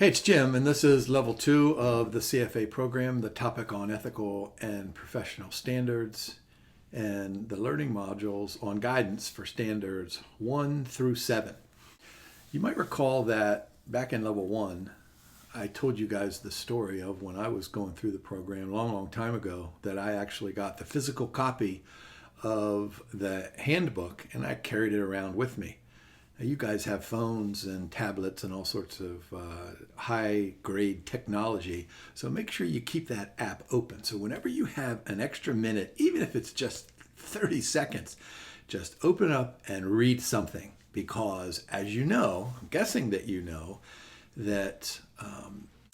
Hey, it's Jim, and this is level 2 of the CFA program, the topic on ethical and professional standards, and the learning modules on guidance for standards 1 through 7. You might recall that back in level 1, I told you guys the story of when I was going through the program a long time ago that I actually got the physical copy of the handbook and I carried it around with me. You guys have phones and tablets and all sorts of high-grade technology, so make sure you keep that app open. So whenever you have an extra minute, even if it's just 30 seconds, just open up and read something. Because as you know, I'm guessing that you know, that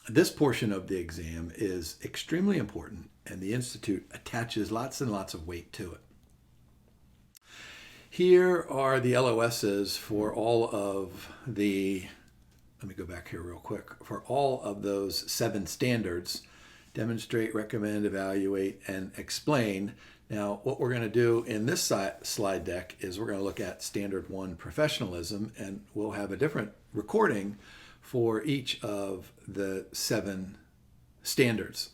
this portion of the exam is extremely important, and the Institute attaches lots and lots of weight to it. Here are the LOSs for all of the, let me go back here real quick, for all of those 7 standards: demonstrate, recommend, evaluate, and explain. Now, what we're going to do in this slide deck is we're going to look at Standard 1, Professionalism, and we'll have a different recording for each of the 7 standards.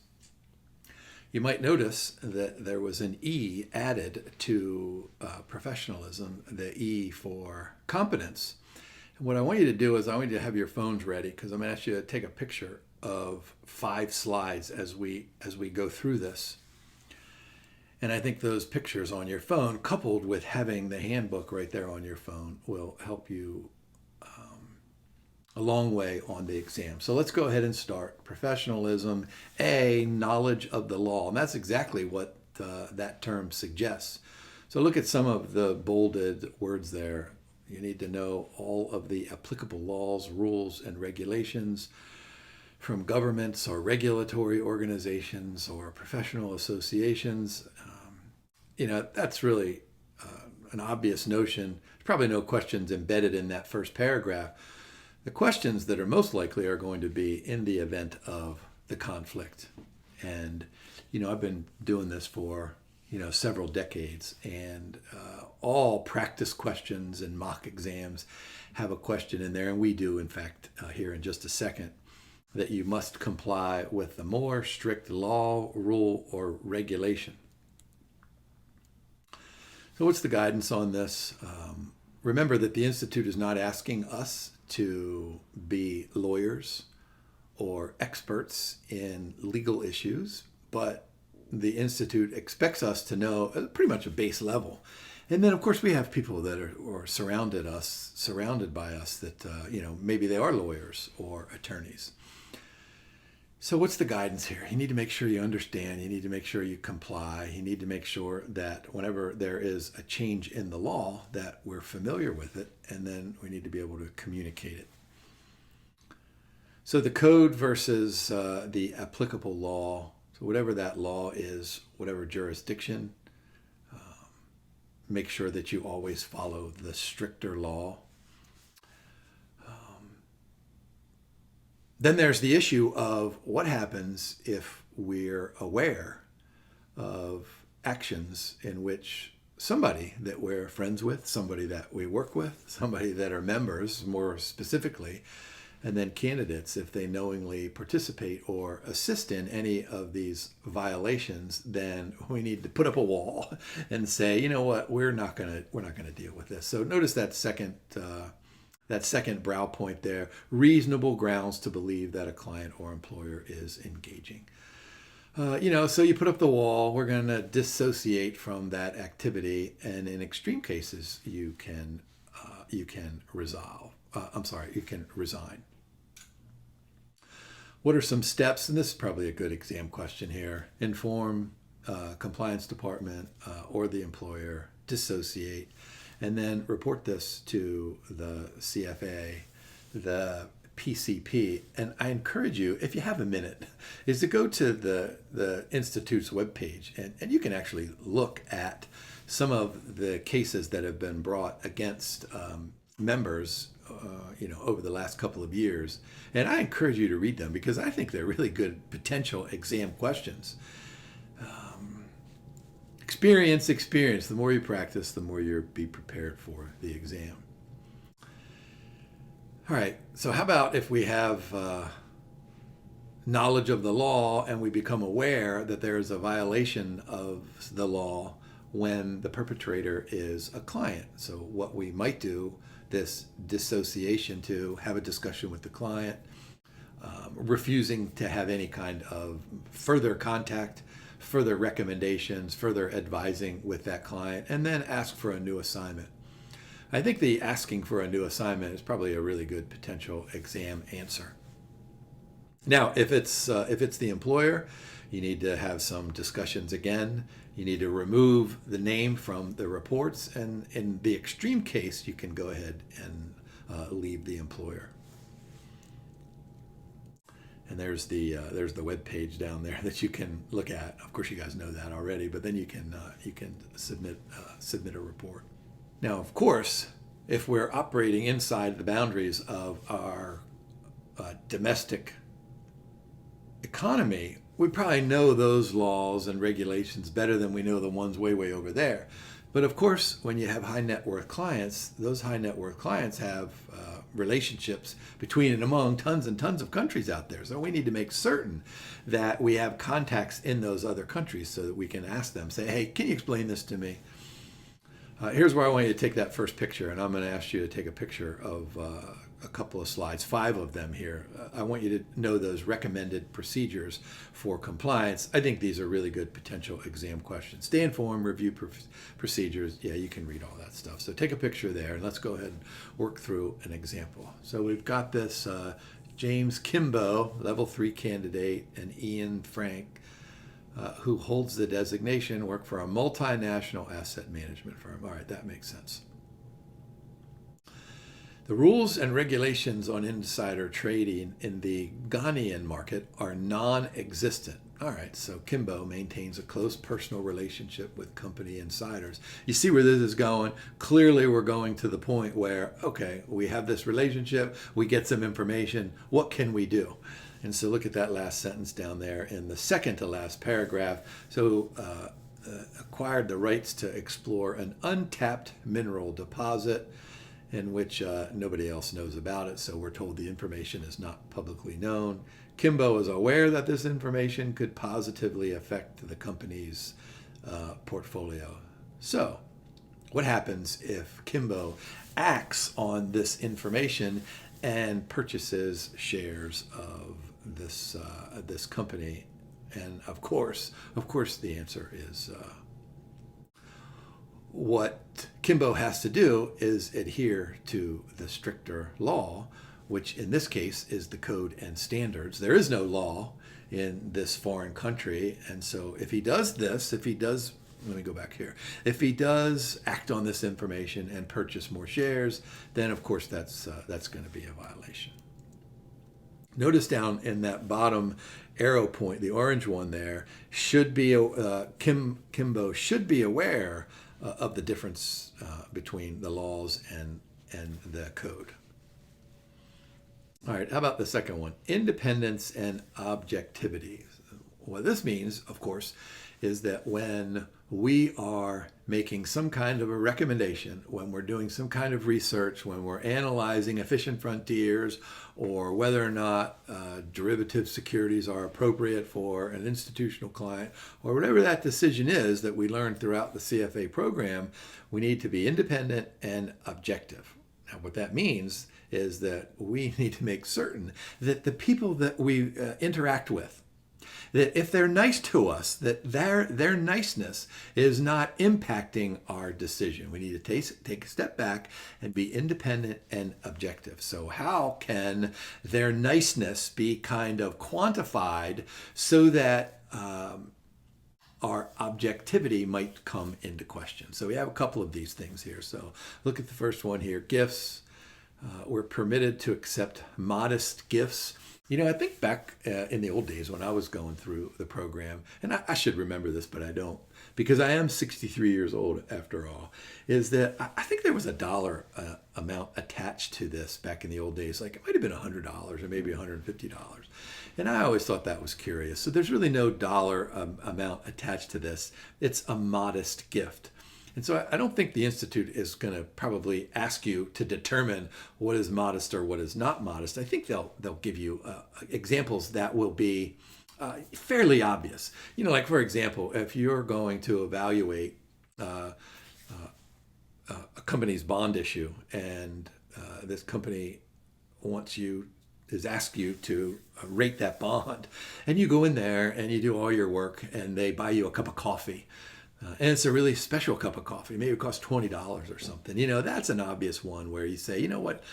You might notice that there was an E added to professionalism, the E for competence. And what I want you to do is I want you to have your phones ready, because I'm going to ask you to take a picture of 5 slides as we go through this. And I think those pictures on your phone, coupled with having the handbook right there on your phone, will help you a long way on the exam. So let's go ahead and start. Professionalism, A, knowledge of the law. And that's exactly what that term suggests. So look at some of the bolded words there. You need to know all of the applicable laws, rules, and regulations from governments or regulatory organizations or professional associations. That's really an obvious notion. There's probably no questions embedded in that first paragraph. The questions that are most likely are going to be in the event of the conflict. And, I've been doing this for, several decades, and all practice questions and mock exams have a question in there. And we do, in fact, here in just a second, that you must comply with the more strict law, rule, or regulation. So what's the guidance on this? Remember that the Institute is not asking us to be lawyers or experts in legal issues, but the Institute expects us to know pretty much a base level. And then, of course, we have people that are surrounded by us that, maybe they are lawyers or attorneys. So what's the guidance here? You need to make sure you understand. You need to make sure you comply. You need to make sure that whenever there is a change in the law, that we're familiar with it, and then we need to be able to communicate it. So the code versus the applicable law. So whatever that law is, whatever jurisdiction, make sure that you always follow the stricter law. Then there's the issue of what happens if we're aware of actions in which somebody that we're friends with, somebody that we work with, somebody that are members more specifically, and then candidates, if they knowingly participate or assist in any of these violations, then we need to put up a wall and say, you know what, we're not going to deal with this. So notice that second brow point there: reasonable grounds to believe that a client or employer is engaging. So you put up the wall. We're going to dissociate from that activity, and in extreme cases, you can resign. What are some steps? And this is probably a good exam question here. Inform compliance department or the employer. Dissociate. And then report this to the CFA, the PCP. And I encourage you, if you have a minute, is to go to the Institute's webpage, and you can actually look at some of the cases that have been brought against members over the last couple of years. And I encourage you to read them, because I think they're really good potential exam questions. Experience. The more you practice, the more you'll be prepared for the exam. All right, so how about if we have knowledge of the law and we become aware that there's a violation of the law when the perpetrator is a client. So what we might do, this dissociation, to have a discussion with the client, refusing to have any kind of further contact, further recommendations, further advising with that client, and then ask for a new assignment. I think the asking for a new assignment is probably a really good potential exam answer. Now, if it's the employer, you need to have some discussions again. You need to remove the name from the reports, and in the extreme case, you can go ahead and leave the employer. And there's the web page down there that you can look at. Of course, you guys know that already, but then you can submit a report. Now, of course, if we're operating inside the boundaries of our domestic economy, we probably know those laws and regulations better than we know the ones way, way over there. But of course, when you have high net worth clients, those high net worth clients have relationships between and among tons and tons of countries out there. So we need to make certain that we have contacts in those other countries so that we can ask them, say, hey, can you explain this to me? Here's where I want you to take that first picture, and I'm going to ask you to take a picture of a couple of slides, 5 of them here. I want you to know those recommended procedures for compliance. I think these are really good potential exam questions. Stay informed, review procedures. Yeah, you can read all that stuff. So take a picture there, and let's go ahead and work through an example. So we've got this James Kimbo, level 3 candidate, and Ian Frank, who holds the designation, work for a multinational asset management firm. All right, that makes sense. The rules and regulations on insider trading in the Ghanaian market are non-existent. All right, so Kimbo maintains a close personal relationship with company insiders. You see where this is going? Clearly, we're going to the point where, okay, we have this relationship, we get some information, what can we do? And so look at that last sentence down there in the second to last paragraph. So acquired the rights to explore an untapped mineral deposit in which nobody else knows about it. So we're told the information is not publicly known. Kimbo is aware that this information could positively affect the company's portfolio. So what happens if Kimbo acts on this information and purchases shares of this company? And of course the answer is what Kimbo has to do is adhere to the stricter law, which in this case is the code and standards. There is no law in this foreign country, and so if he does, let me go back here. If he does act on this information and purchase more shares, then of course that's going to be a violation. Notice down in that bottom arrow point, the orange one there, should be Kimbo should be aware of the difference between the laws and the code. All right, how about the second one? Independence and objectivity. What this means, of course, is that when we are making some kind of a recommendation, when we're doing some kind of research, when we're analyzing efficient frontiers, or whether or not derivative securities are appropriate for an institutional client, or whatever that decision is that we learned throughout the CFA program, we need to be independent and objective. Now, what that means is that we need to make certain that the people that we interact with, that if they're nice to us, that their niceness is not impacting our decision. We need to take a step back and be independent and objective. So how can their niceness be kind of quantified so that our objectivity might come into question? So we have a couple of these things here. So look at the first one here, gifts. We're permitted to accept modest gifts. You know, I think back in the old days when I was going through the program, and I should remember this, but I don't, because I am 63 years old after all, is that I think there was a dollar amount attached to this back in the old days. Like it might have been $100 or maybe $150. And I always thought that was curious. So there's really no dollar amount attached to this. It's a modest gift. And so I don't think the Institute is going to probably ask you to determine what is modest or what is not modest. I think they'll give you examples that will be fairly obvious. Like for example, if you're going to evaluate a company's bond issue, and this company is asked you to rate that bond, and you go in there and you do all your work, and they buy you a cup of coffee. And it's a really special cup of coffee. Maybe it costs $20 or something. That's an obvious one where you say, what,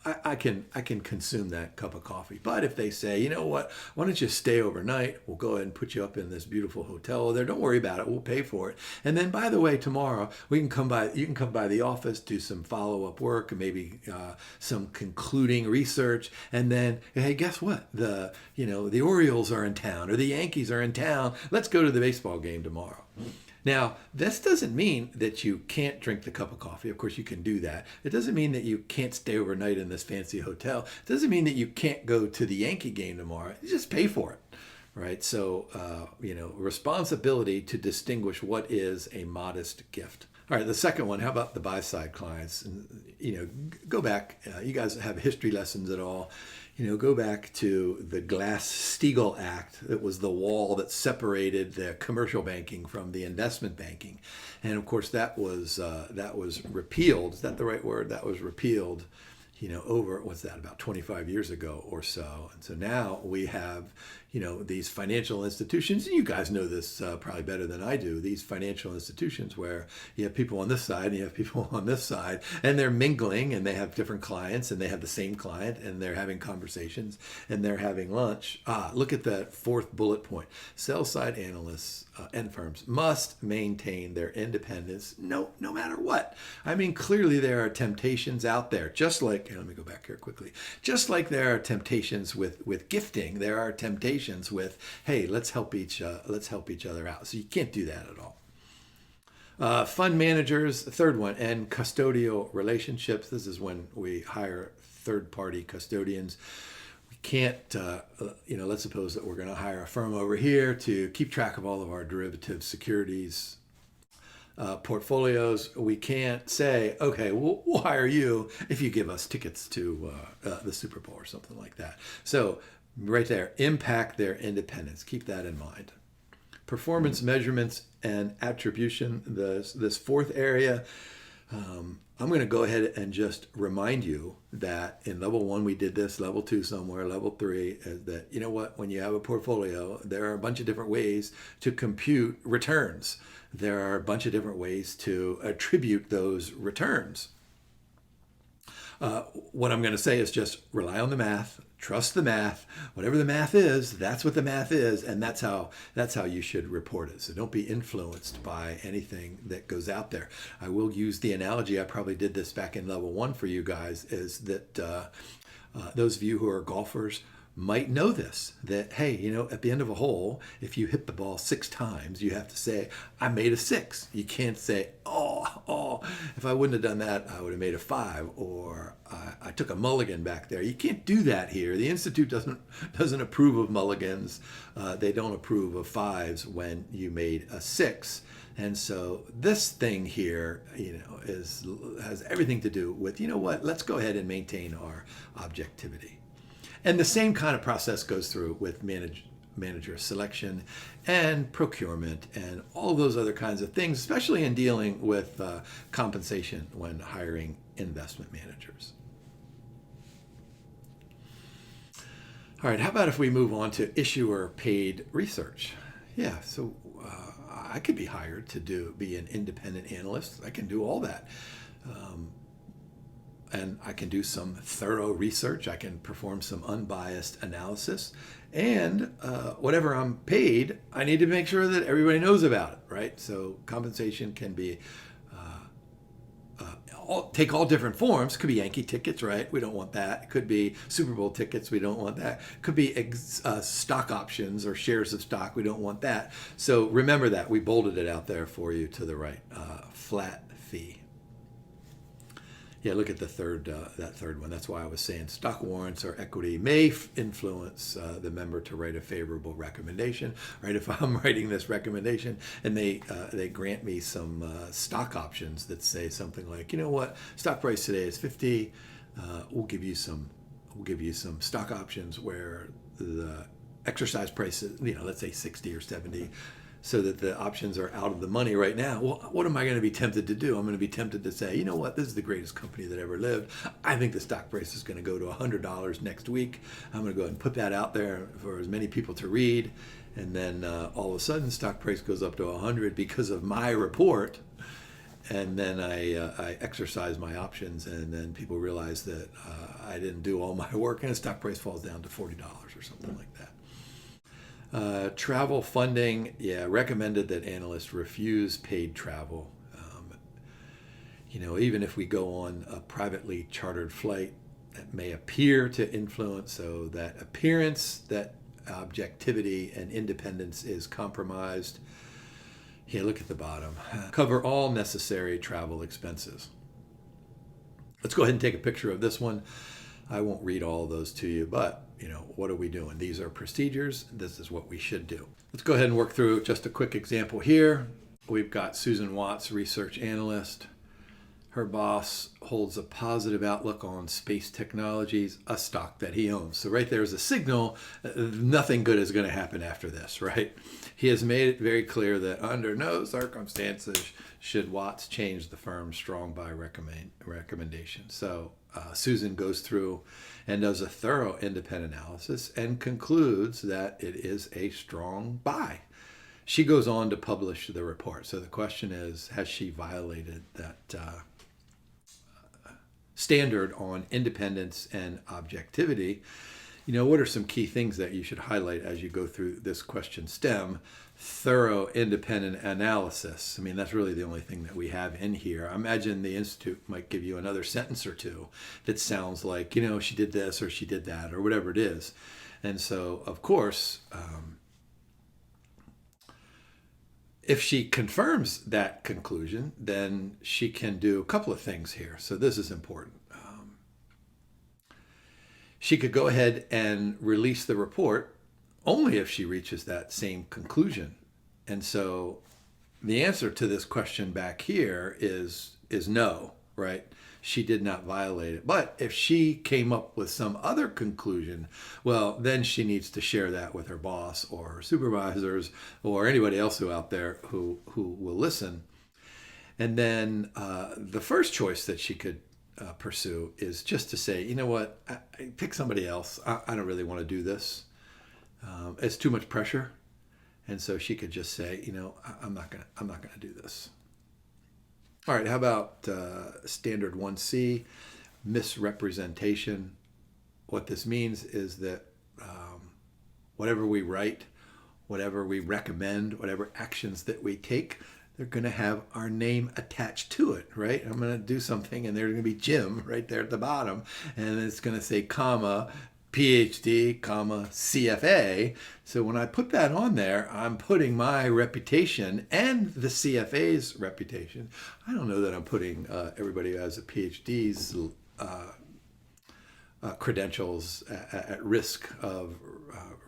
I can consume that cup of coffee. But if they say, what, why don't you stay overnight? We'll go ahead and put you up in this beautiful hotel there. Don't worry about it. We'll pay for it. And then, by the way, tomorrow you can come by the office, do some follow-up work, and maybe some concluding research. And then, hey, guess what? The Orioles are in town, or the Yankees are in town. Let's go to the baseball game tomorrow. Now, this doesn't mean that you can't drink the cup of coffee. Of course, you can do that. It doesn't mean that you can't stay overnight in this fancy hotel. It doesn't mean that you can't go to the Yankee game tomorrow. You just pay for it, right? So, responsibility to distinguish what is a modest gift. All right, the second one, how about the buy-side clients? And, go back. You guys have history lessons at all. Go back to the Glass-Steagall Act. That was the wall that separated the commercial banking from the investment banking. And of course, that was repealed. Is that the right word? That was repealed, over, about 25 years ago or so. And so now we have, these financial institutions, and you guys know this probably better than I do, these financial institutions where you have people on this side and you have people on this side, and they're mingling, and they have different clients, and they have the same client, and they're having conversations, and they're having lunch. Look at that fourth bullet point. Sell-side analysts and firms must maintain their independence no matter what. I mean, clearly there are temptations out there, just like, let me go back here quickly, just like there are temptations with gifting, there are temptations with, hey, let's help each other out. So you can't do that at all. Fund managers, third one, and custodial relationships. This is when we hire third-party custodians. We can't, let's suppose that we're going to hire a firm over here to keep track of all of our derivative securities portfolios. We can't say, okay, we'll hire you if you give us tickets to the Super Bowl or something like that. So right there, impact their independence. Keep that in mind. Performance measurements and attribution, this fourth area. I'm going to go ahead and just remind you that in level 1 we did this, level 2 somewhere, level 3 is that, when you have a portfolio, there are a bunch of different ways to compute returns. There are a bunch of different ways to attribute those returns. What I'm going to say is just rely on the math, trust the math. Whatever the math is, that's what the math is, and that's how you should report it. So don't be influenced by anything that goes out there. I will use the analogy, I probably did this back in level 1 for you guys, is that those of you who are golfers might know this, that, hey, at the end of a hole, if you hit the ball 6 times, you have to say, I made a 6. You can't say, oh, if I wouldn't have done that, I would have made a 5, or I took a mulligan back there. You can't do that here. The Institute doesn't approve of mulligans. They don't approve of 5s when you made a 6. And so this thing here, has everything to do with, let's go ahead and maintain our objectivity. And the same kind of process goes through with manager selection and procurement and all those other kinds of things, especially in dealing with compensation when hiring investment managers. All right, how about if we move on to issuer paid research? Yeah, so I could be hired to be an independent analyst. I can do all that. And I can do some thorough research. I can perform some unbiased analysis. And whatever I'm paid, I need to make sure that everybody knows about it, right? So compensation can be take all different forms. It could be Yankee tickets, right? We don't want that. It could be Super Bowl tickets. We don't want that. It could be stock options or shares of stock. We don't want that. So remember that. We bolded it out there for you to the right. Flat fee. Yeah, look at the that third one. That's why I was saying stock warrants or equity may influence the member to write a favorable recommendation. Right? If I'm writing this recommendation and they grant me some stock options that say something like, you know what, stock price today is 50. We'll give you some stock options where the exercise price is, let's say 60 or 70. So that the options are out of the money right now. Well, what am I going to be tempted to do? I'm going to be tempted to say, you know what, this is the greatest company that ever lived. I think the stock price is going to go to $100 next week. I'm going to go ahead and put that out there for as many people to read. And then all of a sudden, stock price goes up to 100 because of my report. And then I exercise my options, and then people realize that I didn't do all my work, and the stock price falls down to $40 or something like that. Travel funding, recommended that analysts refuse paid travel. Even if we go on a privately chartered flight, that may appear to influence, so that appearance that objectivity and independence is compromised. Yeah, look at the bottom. Cover all necessary travel expenses. Let's go ahead and take a picture of this one. I won't read all of those to you, but what are we doing? These are procedures. This is what we should do. Let's go ahead and work through just a quick example here. We've got Susan Watts, research analyst. Her boss holds a positive outlook on space technologies, a stock that he owns. So right there is a signal, nothing good is going to happen after this, right? He has made it very clear that under no circumstances should Watts change the firm's strong buy recommendation. So Susan goes through and does a thorough independent analysis and concludes that it is a strong buy. She goes on to publish the report. So the question is, has she violated that standard on independence and objectivity? What are some key things that you should highlight as you go through this question stem? Thorough independent analysis. That's really the only thing that we have in here. I imagine the Institute might give you another sentence or two that sounds like, she did this or she did that or whatever it is. And so, of course, if she confirms that conclusion, then she can do a couple of things here. So this is important. She could go ahead and release the report only if she reaches that same conclusion. And so the answer to this question back here is no, right? She did not violate it. But if she came up with some other conclusion, well, then she needs to share that with her boss or her supervisors or anybody else out there who will listen. And then the first choice that she could pursue is just to say, you know what, I pick somebody else. I don't really want to do this. It's too much pressure. And so she could just say, I'm not gonna do this. All right, how about standard 1C, misrepresentation? What this means is that whatever we write, whatever we recommend, whatever actions that we take, they're going to have our name attached to it, right? I'm going to do something and there's going to be Jim right there at the bottom, and it's going to say comma, PhD, comma, CFA. So when I put that on there, I'm putting my reputation and the CFA's reputation. I don't know that I'm putting everybody who has a PhD's credentials at risk of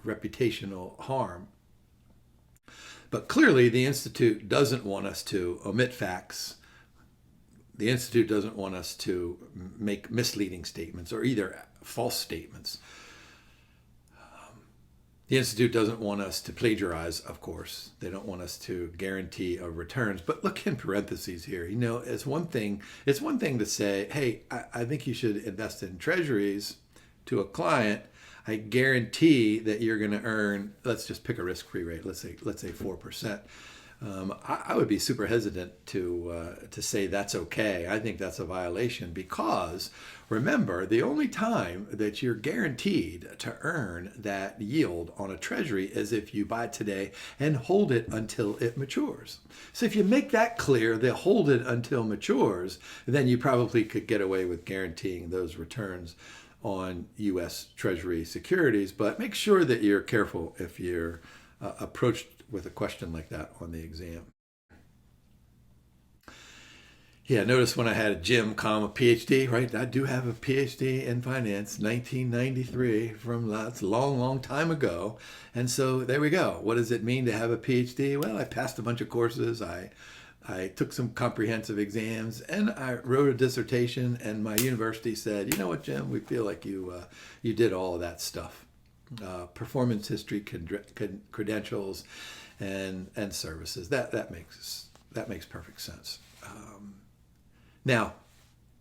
reputational harm. But clearly, the Institute doesn't want us to omit facts. The Institute doesn't want us to make misleading statements or either false statements. The Institute doesn't want us to plagiarize, of course. They don't want us to guarantee returns. But look in parentheses here. It's one thing to say, hey, I think you should invest in treasuries to a client. I guarantee that you're going to earn, let's just pick a risk-free rate, let's say 4%. I would be super hesitant to say that's okay. I think that's a violation because, remember, the only time that you're guaranteed to earn that yield on a treasury is if you buy today and hold it until it matures. So if you make that clear, they hold it until matures, then you probably could get away with guaranteeing those returns on U.S. Treasury securities, but make sure that you're careful if you're approached with a question like that on the exam. Yeah, notice when I had a Jim, a PhD, right? I do have a PhD in finance, 1993, from that's a long, long time ago. And so there we go. What does it mean to have a PhD? Well, I passed a bunch of courses. I took some comprehensive exams, and I wrote a dissertation. And my university said, you know what, Jim, we feel like you did all of that stuff, performance history, credentials, and services. That makes perfect sense. Now,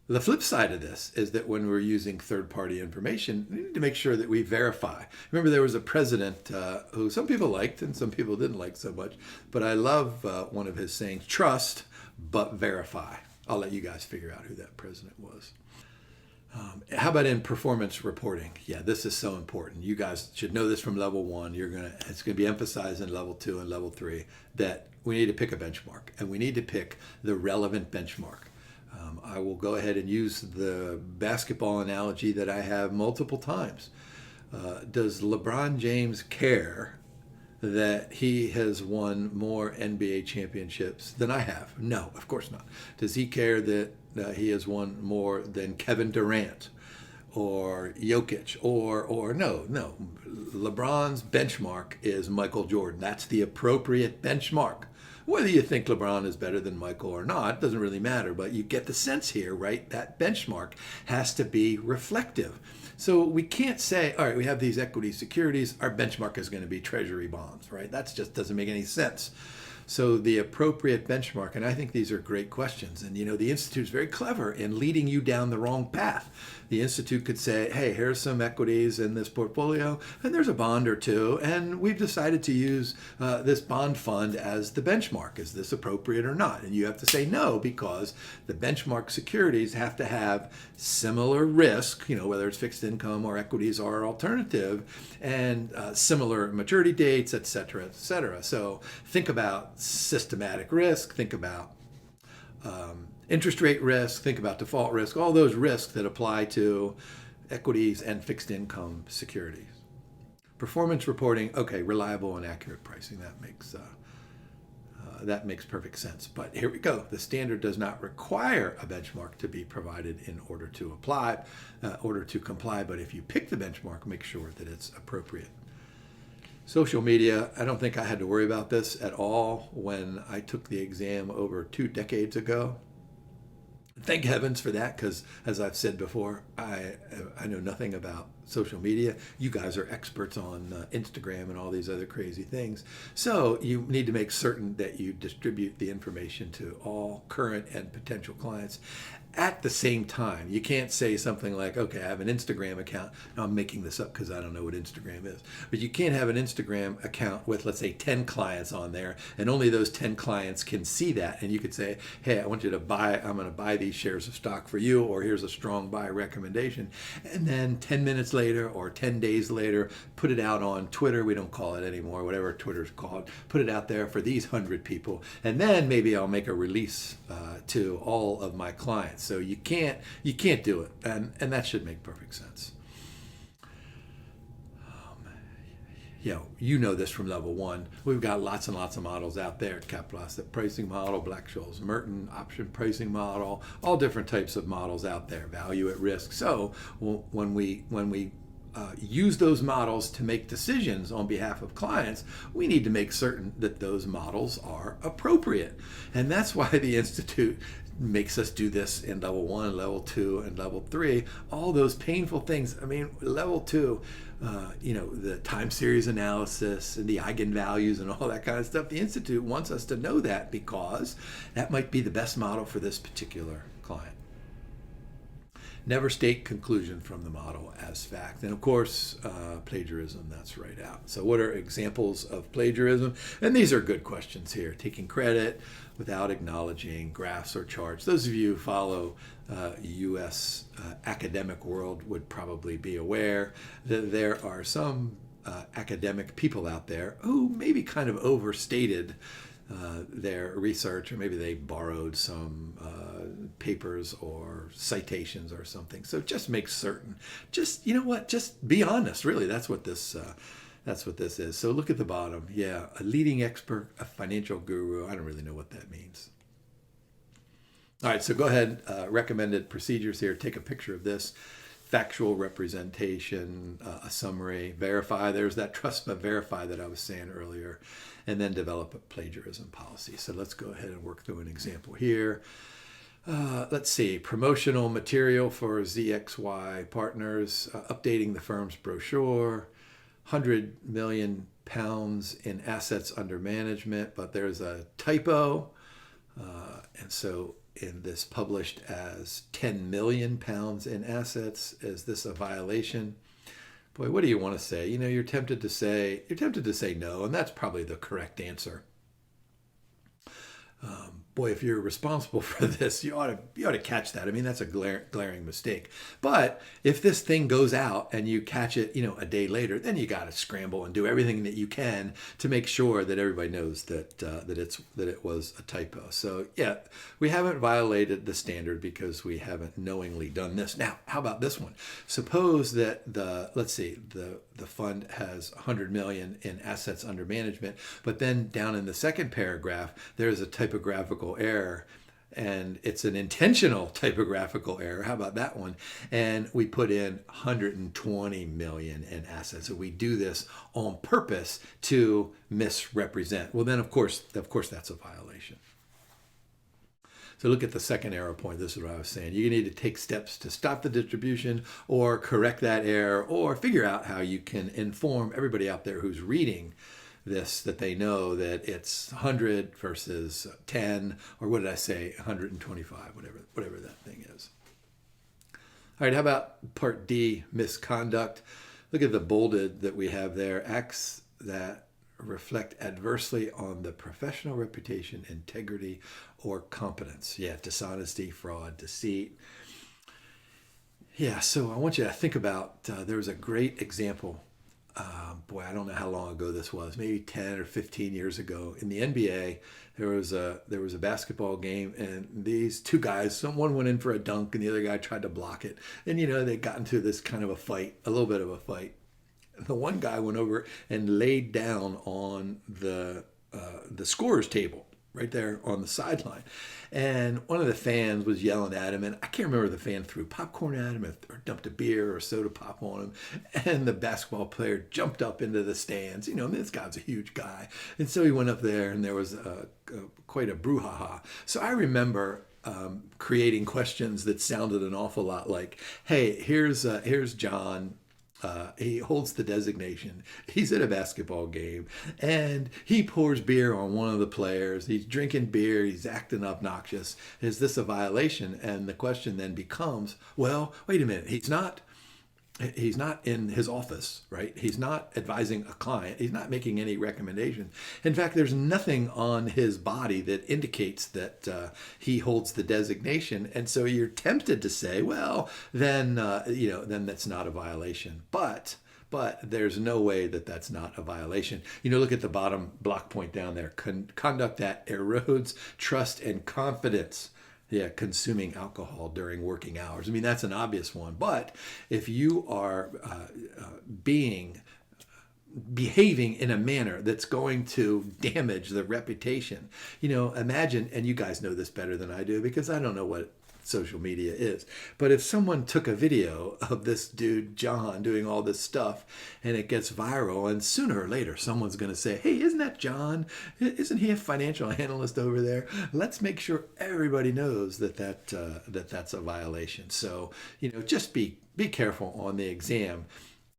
the flip side of this is that when we're using third-party information, we need to make sure that we verify. Remember, there was a president who some people liked and some people didn't like so much, but I love one of his sayings, trust, but verify. I'll let you guys figure out who that president was. How about in performance reporting? Yeah, this is so important. You guys should know this from level 1. It's going to be emphasized in level 2 and level 3 that we need to pick a benchmark, and we need to pick the relevant benchmark. I will go ahead and use the basketball analogy that I have multiple times. Does LeBron James care that he has won more NBA championships than I have? No, of course not. Does he care that he has won more than Kevin Durant or Jokic or no. LeBron's benchmark is Michael Jordan. That's the appropriate benchmark. Whether you think LeBron is better than Michael or not doesn't really matter, but you get the sense here, right? That benchmark has to be reflective. So we can't say, all right, we have these equity securities, our benchmark is going to be treasury bonds, right? That just doesn't make any sense. So the appropriate benchmark, and I think these are great questions. And, the Institute is very clever in leading you down the wrong path. The Institute could say, hey, here's some equities in this portfolio, and there's a bond or two, and we've decided to use this bond fund as the benchmark. Is this appropriate or not? And you have to say no, because the benchmark securities have to have similar risk, whether it's fixed income or equities or alternative, and similar maturity dates, et cetera, et cetera. So think about systematic risk, think about interest rate risk, think about default risk, all those risks that apply to equities and fixed income securities. Performance reporting, okay, reliable and accurate pricing, that makes perfect sense. But here we go. The standard does not require a benchmark to be provided in order to comply, but if you pick the benchmark, make sure that it's appropriate. Social media, I don't think I had to worry about this at all when I took the exam over 2 decades ago. Thank heavens for that, because as I've said before, I know nothing about social media. You guys are experts on Instagram and all these other crazy things. So you need to make certain that you distribute the information to all current and potential clients at the same time. You can't say something like, okay, I have an Instagram account. Now I'm making this up because I don't know what Instagram is. But you can't have an Instagram account with, let's say, 10 clients on there, and only those 10 clients can see that. And you could say, hey, I'm going to buy these shares of stock for you, or here's a strong buy recommendation. And then 10 minutes later or 10 days later, put it out on Twitter. We don't call it anymore, whatever Twitter's called. Put it out there for these 100 people. And then maybe I'll make a release to all of my clients. So you can't do it, and that should make perfect sense. You know this from level 1. We've got lots and lots of models out there: capital asset pricing model, Black-Scholes Merton option pricing model, all different types of models out there, value at risk. So when we use those models to make decisions on behalf of clients, we need to make certain that those models are appropriate. And that's why the Institute makes us do this in level 1, level 2, and level 3. All those painful things. I mean, level 2, the time series analysis and the eigenvalues and all that kind of stuff. The Institute wants us to know that because that might be the best model for this particular client. Never state conclusion from the model as fact. And of course, plagiarism, that's right out. So what are examples of plagiarism? And these are good questions here. Taking credit without acknowledging graphs or charts. Those of you who follow U.S. academic world would probably be aware that there are some academic people out there who maybe kind of overstated their research, or maybe they borrowed some papers or citations or something. So just make certain. Just be honest. Really, that's what this is. So look at the bottom. Yeah, a leading expert, a financial guru. I don't really know what that means. All right, so go ahead, recommended procedures here. Take a picture of this. Factual representation, a summary, verify. There's that trust but verify that I was saying earlier, and then develop a plagiarism policy. So let's go ahead and work through an example here. Let's see, promotional material for ZXY partners, updating the firm's brochure, 100 million pounds in assets under management, but there's a typo. And so in this published as 10 million pounds in assets, is this a violation? Boy, what do you want to say? You're tempted to say no, and that's probably the correct answer. Boy, if you're responsible for this, you ought to catch that. I mean, that's a glaring mistake. But if this thing goes out and you catch it, a day later, then you got to scramble and do everything that you can to make sure that everybody knows that it was a typo. So yeah, we haven't violated the standard because we haven't knowingly done this. Now, how about this one? Suppose that the fund has 100 million in assets under management, but then down in the second paragraph, there's a typographical error, and it's an intentional typographical error. How about that one? And we put in 120 million in assets. So we do this on purpose to misrepresent. Well, then of course that's a violation. So look at the second error point. This is what I was saying. You need to take steps to stop the distribution or correct that error or figure out how you can inform everybody out there who's reading this that they know that it's 100 versus 10, or what did I say, 125, whatever that thing is. All right, how about part D, misconduct? Look at the bolded that we have there. Acts that reflect adversely on the professional reputation, integrity, or competence. Yeah, dishonesty, fraud, deceit. Yeah, so I want you to think about, there was a great example. Boy, I don't know how long ago this was, maybe 10 or 15 years ago. In the NBA, there was a basketball game, and these two guys, one went in for a dunk and the other guy tried to block it. And, they got into this kind of a little bit of a fight. The one guy went over and laid down on the scorer's table right there on the sideline. And one of the fans was yelling at him, and I can't remember if the fan threw popcorn at him or dumped a beer or soda pop on him. And the basketball player jumped up into the stands. This guy's a huge guy. And so he went up there, and there was quite a brouhaha. So I remember creating questions that sounded an awful lot like, hey, here's John. He holds the designation. He's at a basketball game, and he pours beer on one of the players. He's drinking beer. He's acting obnoxious. Is this a violation? And the question then becomes, well, wait a minute. He's not in his office, right? He's not advising a client. He's not making any recommendation. In fact, there's nothing on his body that indicates that he holds the designation. And so you're tempted to say, well, then that's not a violation. But there's no way that that's not a violation. Look at the bottom block point down there. Conduct that erodes trust and confidence. Yeah, consuming alcohol during working hours. I mean, that's an obvious one. But if you are behaving in a manner that's going to damage the reputation, imagine, and you guys know this better than I do because I don't know what social media is. But if someone took a video of this dude, John, doing all this stuff, and it gets viral, and sooner or later someone's going to say, hey, isn't that John? Isn't he a financial analyst over there? Let's make sure everybody knows that's a violation. So, just be careful on the exam.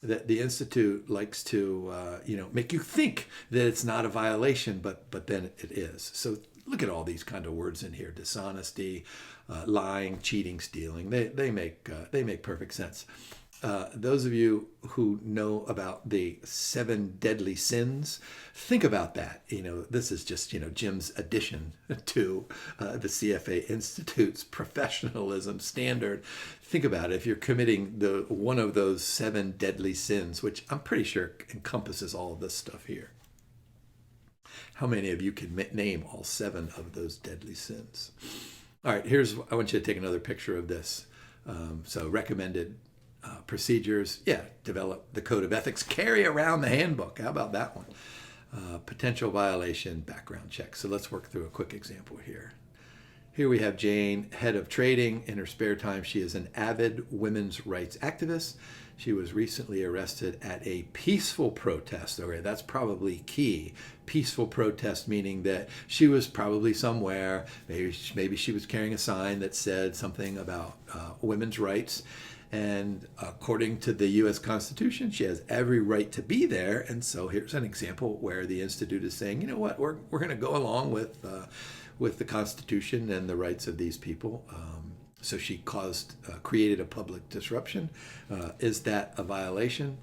That the Institute likes to, make you think that it's not a violation, but then it is. So look at all these kind of words in here: dishonesty, lying, cheating, stealing. They make perfect sense. Those of you who know about the 7 deadly sins, think about that. This is just, Jim's addition to the CFA Institute's professionalism standard. Think about it. If you're committing one of those 7 deadly sins, which I'm pretty sure encompasses all of this stuff here. How many of you can name all 7 of those deadly sins? All right, I want you to take another picture of this. So recommended procedures, develop the code of ethics, carry around the handbook. How about that one? Potential violation, background check. So let's work through a quick example here. Here we have Jane, head of trading. In her spare time, she is an avid women's rights activist. She was recently arrested at a peaceful protest. Okay, that's probably key. Peaceful protest, meaning that she was probably somewhere. Maybe she was carrying a sign that said something about women's rights. And according to the U.S. Constitution, she has every right to be there. And so here's an example where the Institute is saying, you know what, we're going to go along with the Constitution and the rights of these people. So she created a public disruption. Is that a violation?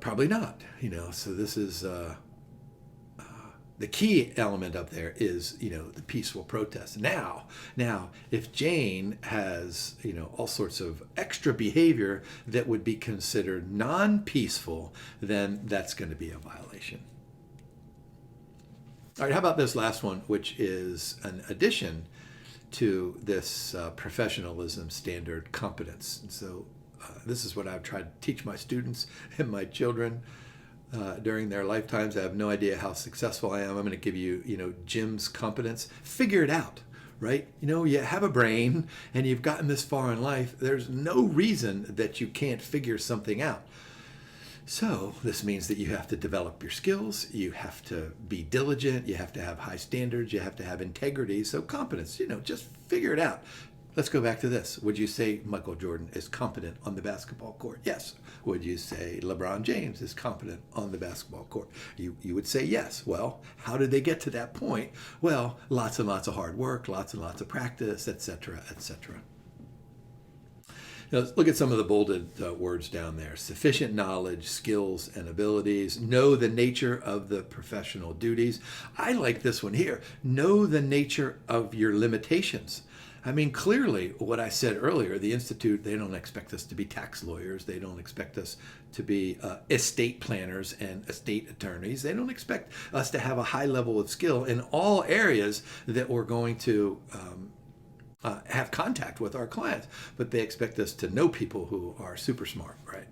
Probably not. So this is the key element up there is the peaceful protest. Now, if Jane has all sorts of extra behavior that would be considered non-peaceful, then that's going to be a violation. All right, how about this last one, which is an addition to this professionalism standard, competence. And so this is what I've tried to teach my students and my children during their lifetimes. I have no idea how successful I am. I'm going to give you, Jim's competence. Figure it out, right? You have a brain and you've gotten this far in life. There's no reason that you can't figure something out. So this means that you have to develop your skills, you have to be diligent, you have to have high standards, you have to have integrity. So competence, just figure it out. Let's go back to this. Would you say Michael Jordan is competent on the basketball court? Yes. Would you say LeBron James is competent on the basketball court? You would say yes. Well, how did they get to that point? Well, lots and lots of hard work, lots and lots of practice, etc., etc. Now, let's look at some of the bolded words down there. Sufficient knowledge, skills, and abilities. Know the nature of the professional duties. I like this one here. Know the nature of your limitations. I mean, clearly, what I said earlier, the Institute, they don't expect us to be tax lawyers. They don't expect us to be estate planners and estate attorneys. They don't expect us to have a high level of skill in all areas that we're going to have contact with our clients, but they expect us to know people who are super smart, right?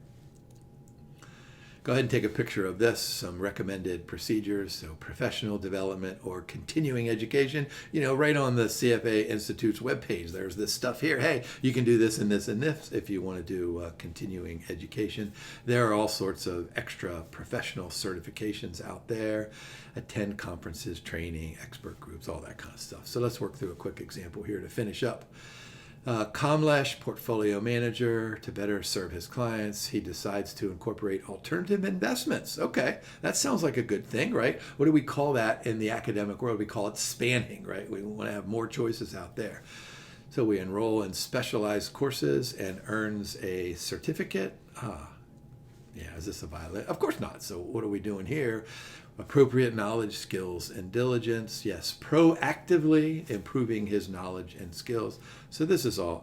Go ahead and take a picture of this, some recommended procedures, so professional development or continuing education, right on the CFA Institute's webpage. There's this stuff here. Hey, you can do this and this and this if you want to do continuing education. There are all sorts of extra professional certifications out there. Attend conferences, training, expert groups, all that kind of stuff. So let's work through a quick example here to finish up. Kamlesh, portfolio manager, to better serve his clients, he decides to incorporate alternative investments. Okay, that sounds like a good thing, right? What do we call that in the academic world? We call it spanning, right? We want to have more choices out there. So we enroll in specialized courses and earns a certificate. Yeah, is this a violation? Of course not. So what are we doing here? Appropriate knowledge, skills, and diligence. Yes, proactively improving his knowledge and skills. So this is all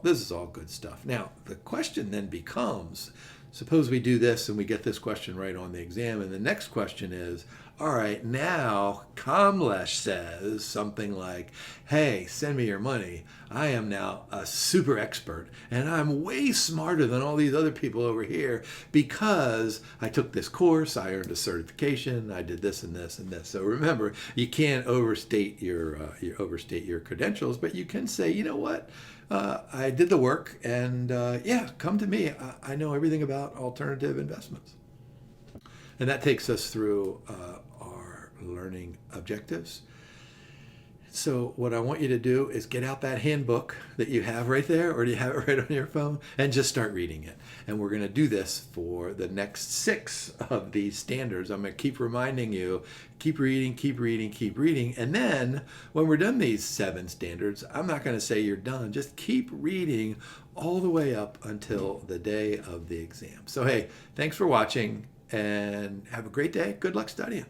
good stuff. Now, the question then becomes, suppose we do this and we get this question right on the exam, and the next question is, all right, now Kamlesh says something like, hey, send me your money. I am now a super expert and I'm way smarter than all these other people over here because I took this course, I earned a certification, I did this and this and this. So remember, you can't overstate your credentials, but you can say, you know what? I did the work and come to me. I know everything about alternative investments. And that takes us through our learning objectives. So what I want you to do is get out that handbook that you have right there, or do you have it right on your phone, and just start reading it. And we're going to do this for the next 6 of these standards. I'm going to keep reminding you, keep reading, keep reading, keep reading. And then when we're done these 7 standards, I'm not going to say you're done. Just keep reading all the way up until the day of the exam. So hey, thanks for watching and have a great day. Good luck studying.